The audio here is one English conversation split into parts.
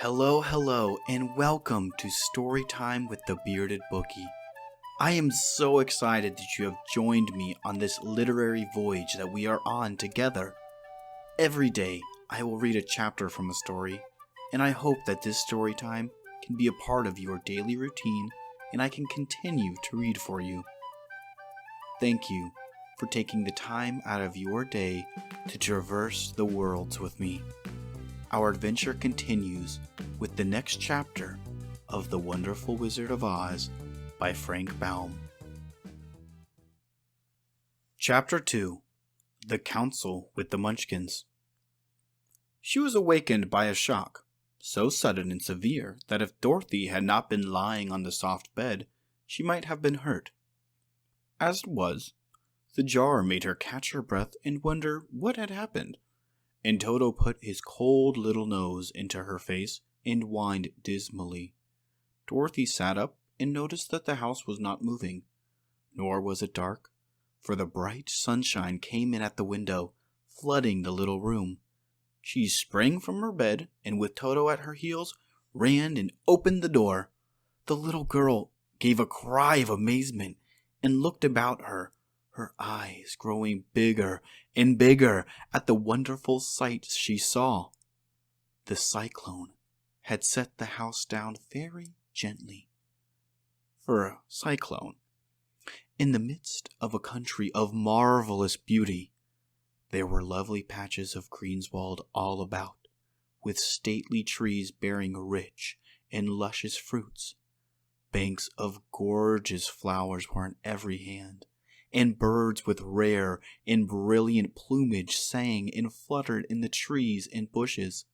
Hello, and welcome to Storytime with the Bearded Booky. I am so excited that you have joined me on this literary voyage that we are on together. Every day, I will read a chapter from a story, and I hope that this story time can be a part of your daily routine and I can continue to read for you. Thank you for taking the time out of your day to traverse the worlds with me. Our adventure continues with the next chapter of The Wonderful Wizard of Oz by Frank Baum. Chapter 2. The Council with the Munchkins. She was awakened by a shock, so sudden and severe that if Dorothy had not been lying on the soft bed, she might have been hurt. As it was, the jar made her catch her breath and wonder what had happened, and Toto put his cold little nose into her face and whined dismally. Dorothy sat up and noticed that the house was not moving, nor was it dark, for the bright sunshine came in at the window, flooding the little room. She sprang from her bed and with Toto at her heels, ran and opened the door. The little girl gave a cry of amazement and looked about her, her eyes growing bigger and bigger at the wonderful sights she saw. The cyclone had set the house down very gently. For a cyclone, in the midst of a country of marvelous beauty, there were lovely patches of greensward all about, with stately trees bearing rich and luscious fruits. Banks of gorgeous flowers were on every hand, and birds with rare and brilliant plumage sang and fluttered in the trees and bushes.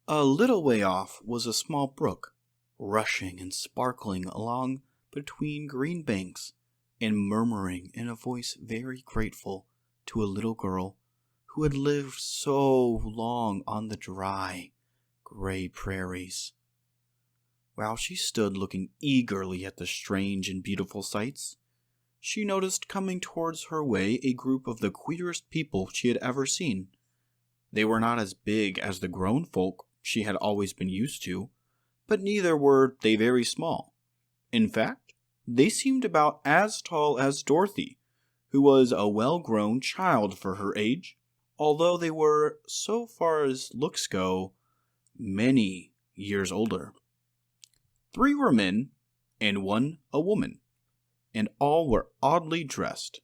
A little way off was a small brook, rushing and sparkling along between green banks, and murmuring in a voice very grateful to a little girl who had lived so long on the dry, gray prairies. While she stood looking eagerly at the strange and beautiful sights, she noticed coming towards her way a group of the queerest people she had ever seen. They were not as big as the grown folk she had always been used to, but neither were they very small. In fact, they seemed about as tall as Dorothy, who was a well-grown child for her age, although they were, so far as looks go, many years older. 3 were men, and 1 a woman, and all were oddly dressed.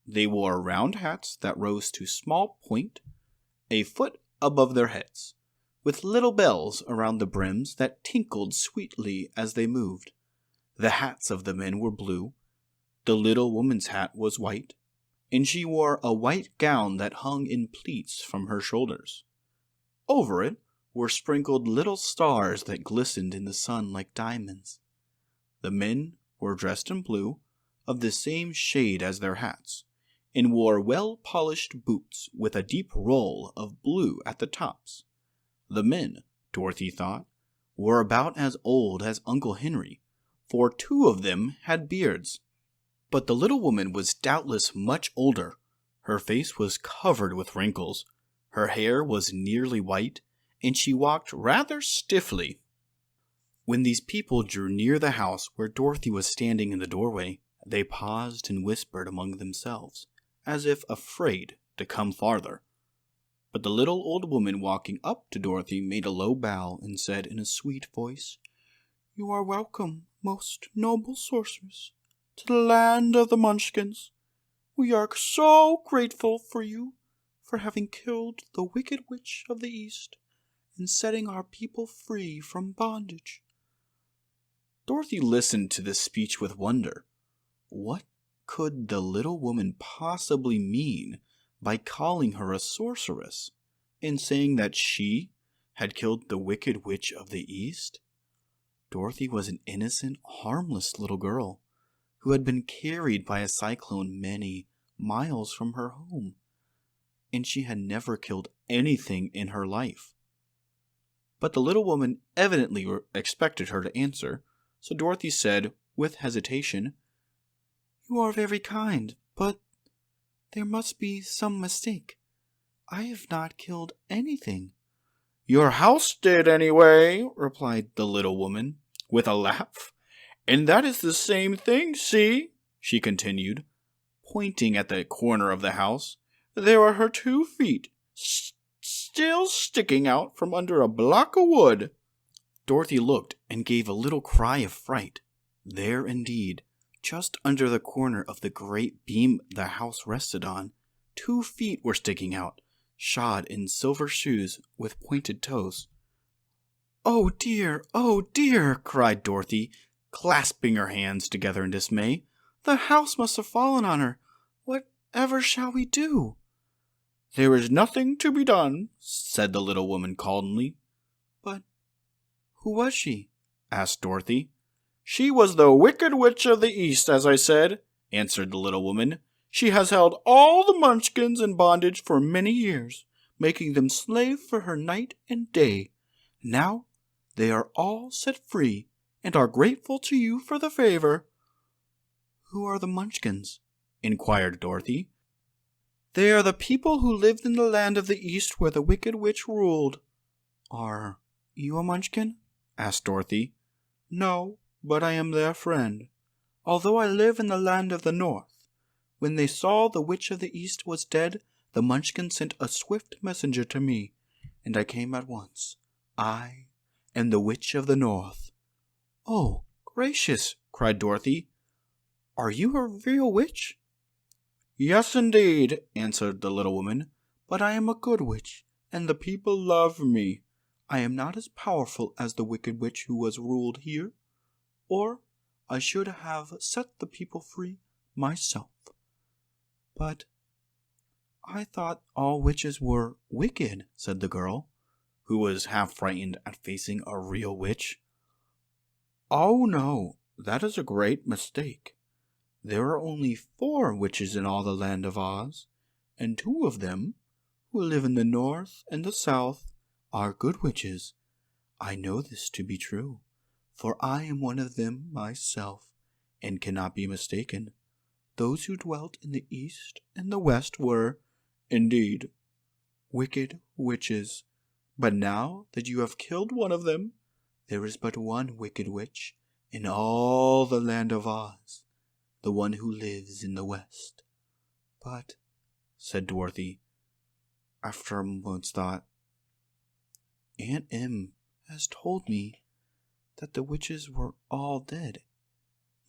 They wore round hats that rose to small point, a foot above their heads, with little bells around the brims that tinkled sweetly as they moved. The hats of the men were blue, the little woman's hat was white, and she wore a white gown that hung in pleats from her shoulders. Over it were sprinkled little stars that glistened in the sun like diamonds. The men were dressed in blue, of the same shade as their hats, and wore well-polished boots with a deep roll of blue at the tops. The men, Dorothy thought, were about as old as Uncle Henry, for 2 of them had beards. But the little woman was doubtless much older. Her face was covered with wrinkles, her hair was nearly white, and she walked rather stiffly. When these people drew near the house where Dorothy was standing in the doorway, they paused and whispered among themselves, as if afraid to come farther. But the little old woman walking up to Dorothy made a low bow and said in a sweet voice, "You are welcome, most noble sorceress, to the land of the Munchkins. We are so grateful for you for having killed the wicked witch of the East and setting our people free from bondage." Dorothy listened to this speech with wonder. What could the little woman possibly mean by calling her a sorceress and saying that she had killed the wicked witch of the East? Dorothy was an innocent, harmless little girl who had been carried by a cyclone many miles from her home, and she had never killed anything in her life. But the little woman evidently expected her to answer, so Dorothy said, with hesitation, "You are very kind, but there must be some mistake. I have not killed anything. Your house did, anyway, replied the little woman, with a laugh. And that is the same thing, see, she continued, pointing at the corner of the house. There are her 2 feet, still sticking out from under a block of wood. Dorothy looked and gave a little cry of fright. There, indeed, just under the corner of the great beam the house rested on, 2 feet were sticking out, shod in silver shoes with pointed toes. Oh dear, cried Dorothy, clasping her hands together in dismay. The house must have fallen on her. Whatever shall we do? There is nothing to be done, said the little woman calmly. But who was she? Asked Dorothy. She was the Wicked Witch of the East, as I said, answered the little woman. She has held all the Munchkins in bondage for many years, making them slave for her night and day. Now they are all set free, and are grateful to you for the favor. Who are the Munchkins? Inquired Dorothy. They are the people who lived in the land of the East where the Wicked Witch ruled. Are you a Munchkin? Asked Dorothy. No, but I am their friend. Although I live in the land of the North, when they saw the Witch of the East was dead, the Munchkin sent a swift messenger to me, and I came at once. I am the Witch of the North. Oh, gracious, cried Dorothy. Are you a real witch? Yes, indeed, answered the little woman, but I am a good witch, and the people love me. I am not as powerful as the Wicked Witch who was ruled here, or I should have set the people free myself. But I thought all witches were wicked, said the girl, who was half frightened at facing a real witch. Oh no, that is a great mistake. There are only 4 witches in all the land of Oz, and 2 of them, who live in the North and the South, are good witches. I know this to be true, for I am one of them myself, and cannot be mistaken. Those who dwelt in the East and the West were, indeed, wicked witches. But now that you have killed one of them, there is but one wicked witch in all the land of Oz, the one who lives in the West. But, said Dorothy, after a moment's thought, Aunt Em has told me that the witches were all dead,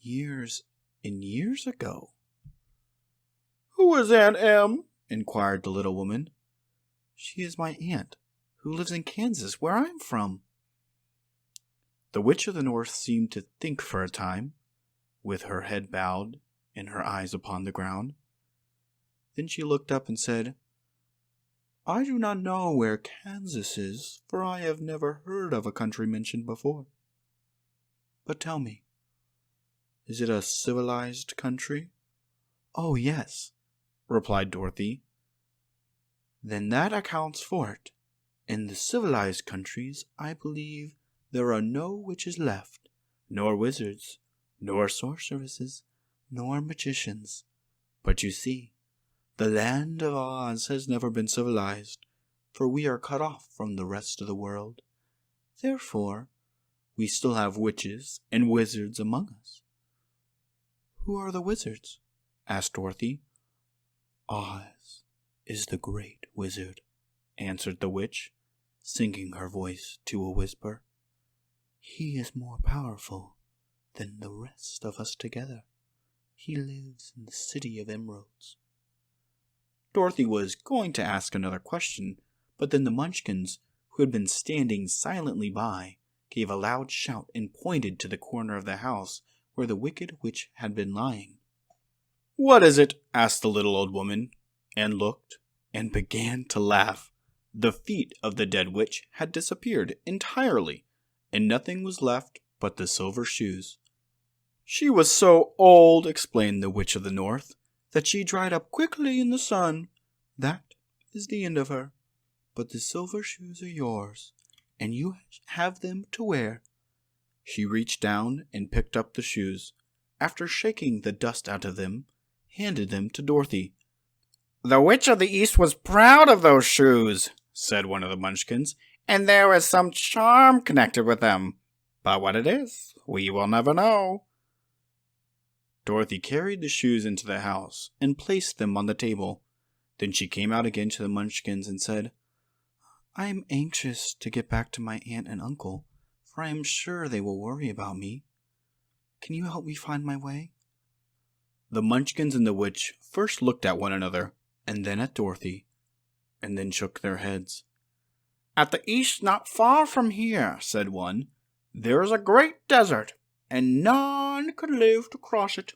years and years ago. Who is Aunt Em? Inquired the little woman. She is my aunt, who lives in Kansas, where I am from. The Witch of the North seemed to think for a time, with her head bowed and her eyes upon the ground. Then she looked up and said, I do not know where Kansas is, for I have never heard of a country mentioned before. But tell me, is it a civilized country? Oh, yes, replied Dorothy. Then that accounts for it. In the civilized countries, I believe there are no witches left, nor wizards, nor sorceresses, nor magicians. But you see, the land of Oz has never been civilized, for we are cut off from the rest of the world. Therefore, we still have witches and wizards among us. Who are the wizards? Asked Dorothy. Oz is the great wizard, answered the witch, sinking her voice to a whisper. He is more powerful than the rest of us together. He lives in the City of Emeralds. Dorothy was going to ask another question, but then the Munchkins, who had been standing silently by, gave a loud shout and pointed to the corner of the house where the Wicked Witch had been lying. What is it? Asked the little old woman, and looked, and began to laugh. The feet of the dead witch had disappeared entirely, and nothing was left but the silver shoes. She was so old, explained the Witch of the North, that she dried up quickly in the sun. That is the end of her. But the silver shoes are yours, and you have them to wear. She reached down and picked up the shoes. After shaking the dust out of them, handed them to Dorothy. The Witch of the East was proud of those shoes, said one of the Munchkins, and there is some charm connected with them. But what it is, we will never know. Dorothy carried the shoes into the house and placed them on the table. Then she came out again to the Munchkins and said, I am anxious to get back to my aunt and uncle, for I am sure they will worry about me. Can you help me find my way? The Munchkins and the witch first looked at one another, and then at Dorothy, and then shook their heads. At the east, not far from here, said one, there is a great desert, and none could live to cross it.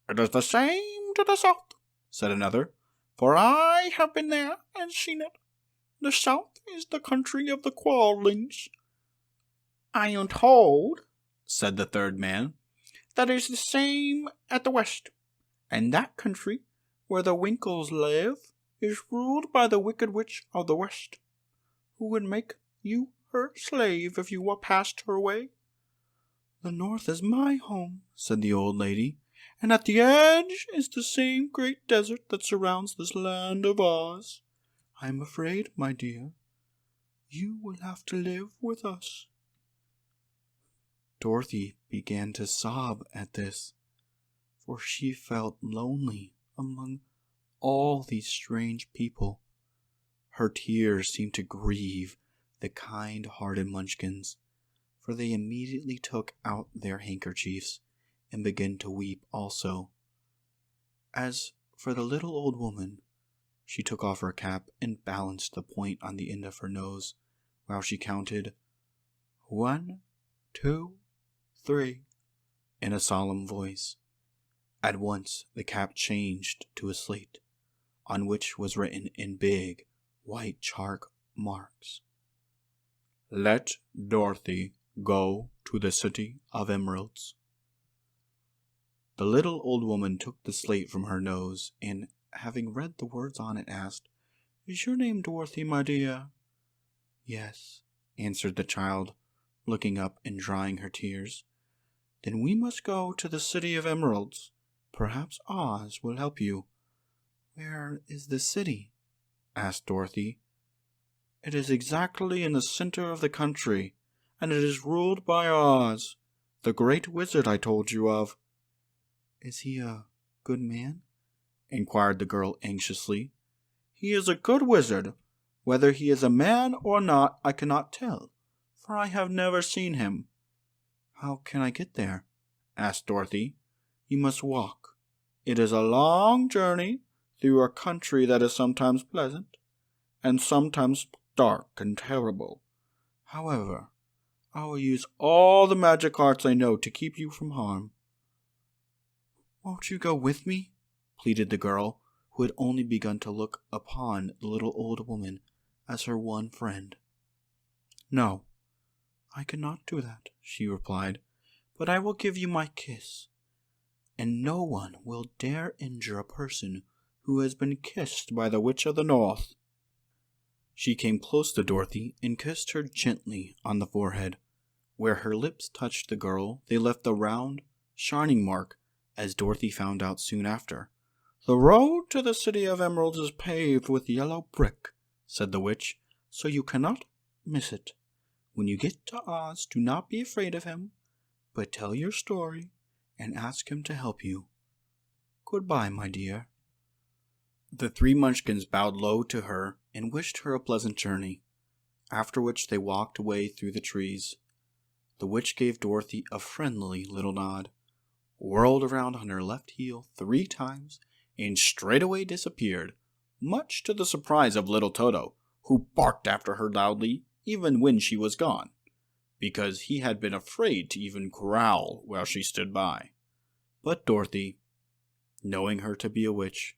It is the same to the south, said another, for I have been there and seen it. The south is the country of the Quadlings. I am told, said the third man, that is the same at the west, and that country, where the Winkles live, is ruled by the wicked witch of the west, who would make you her slave if you were passed her way. The north is my home, said the old lady, and at the edge is the same great desert that surrounds this land of Oz. I am afraid, my dear, you will have to live with us. Dorothy began to sob at this, for she felt lonely among all these strange people. Her tears seemed to grieve the kind-hearted Munchkins, for they immediately took out their handkerchiefs and began to weep also. As for the little old woman, she took off her cap and balanced the point on the end of her nose while she counted 1, 2, 3 in a solemn voice. At once the cap changed to a slate, on which was written in big white chalk marks, Let Dorothy go to the City of Emeralds. The little old woman took the slate from her nose and, having read the words on it, asked, Is your name Dorothy, my dear? Yes, answered the child, looking up and drying her tears. Then we must go to the City of Emeralds. Perhaps Oz will help you. Where is the city? Asked Dorothy. It is exactly in the center of the country, and it is ruled by Oz, the great wizard I told you of. Is he a good man? Inquired the girl anxiously. He is a good wizard. Whether he is a man or not, I cannot tell, for I have never seen him. How can I get there? Asked Dorothy. You must walk. It is a long journey through a country that is sometimes pleasant and sometimes dark and terrible. However, I will use all the magic arts I know to keep you from harm. Won't you go with me? Pleaded the girl, who had only begun to look upon the little old woman as her one friend. No, I cannot do that, she replied, but I will give you my kiss, and no one will dare injure a person who has been kissed by the Witch of the North. She came close to Dorothy and kissed her gently on the forehead. Where her lips touched the girl, they left a round, shining mark, as Dorothy found out soon after. The road to the City of Emeralds is paved with yellow brick, said the witch, so you cannot miss it. When you get to Oz, do not be afraid of him, but tell your story and ask him to help you. Goodbye, my dear. The three Munchkins bowed low to her and wished her a pleasant journey, after which they walked away through the trees. The witch gave Dorothy a friendly little nod, whirled around on her left heel 3 times, and straightway disappeared, much to the surprise of little Toto, who barked after her loudly even when she was gone, because he had been afraid to even growl while she stood by. But Dorothy, knowing her to be a witch,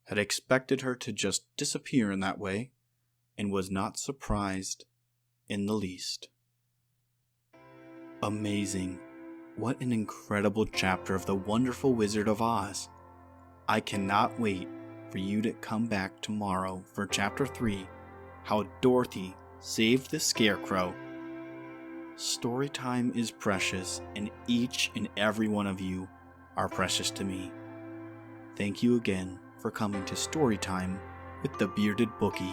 had expected her to just disappear in that way, and was not surprised in the least. Amazing. What an incredible chapter of The Wonderful Wizard of Oz. I cannot wait for you to come back tomorrow for Chapter 3, How Dorothy Saved the Scarecrow. Storytime is precious, and each and every one of you are precious to me. Thank you again for coming to Storytime with the Bearded Booky.